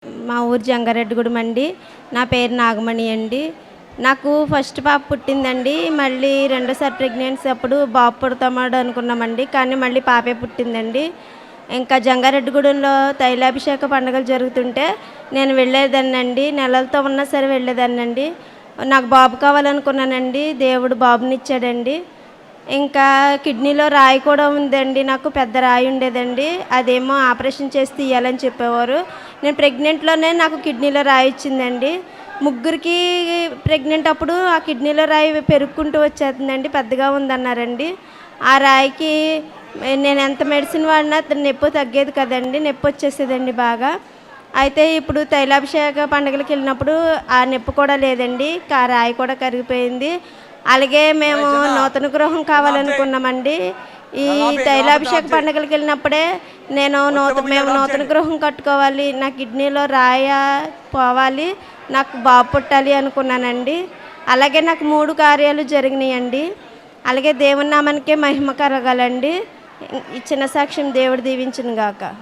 మా ఊరు జంగారెడ్డిగూడెం అండి. నా పేరు నాగమణి అండి. నాకు ఫస్ట్ పాప పుట్టిందండి. మళ్ళీ రెండోసారి ప్రెగ్నెన్సీ అప్పుడు బాబు పుడతామాడు అనుకున్నామండి. కానీ మళ్ళీ పాపే పుట్టిందండి. ఇంకా జంగారెడ్డిగూడెంలో తైలాభిషేక పండుగలు జరుగుతుంటే నేను వెళ్ళేదాన్నండి. నెలలతో ఉన్నా సరే వెళ్ళేదాన్నండి. నాకు బాబు కావాలనుకున్నానండి. దేవుడు బాబునిచ్చాడండి. ఇంకా కిడ్నీలో రాయి కూడా ఉందండి. నాకు పెద్ద రాయి ఉండేదండి. అదేమో ఆపరేషన్ చేసి తీయాలని చెప్పేవారు. నేను ప్రెగ్నెంట్లోనే నాకు కిడ్నీలో రాయి వచ్చిందండి. ముగ్గురికి ప్రెగ్నెంట్ అప్పుడు ఆ కిడ్నీలో రాయి పెరుక్కుంటూ వచ్చేస్తుందండి. పెద్దగా ఉందన్నారండి. ఆ రాయికి నేను ఎంత మెడిసిన్ వాడినా నొప్పి తగ్గేది కదండి. నొప్పి వచ్చేసేదండి బాగా. అయితే ఇప్పుడు తైలాభిషేక పండుగలకు వెళ్ళినప్పుడు ఆ నొప్పి కూడా లేదండి. ఆ రాయి కూడా కరిగిపోయింది. అలాగే మేము నూతన గృహం కావాలనుకున్నామండి. ఈ తైలాభిషేక పండుగలకు వెళ్ళినప్పుడే మేము నూతన గృహం కట్టుకోవాలి, నా కిడ్నీలో రాయ పోవాలి, నాకు బాబు పుట్టాలి అనుకున్నానండి. అలాగే నాకు 3 కార్యాలు జరిగినాయండి. అలాగే దేవుని నామానికే మహిమ కలగాలండి. ఈ చిన్న సాక్ష్యం దేవుడు దీవించును గాక.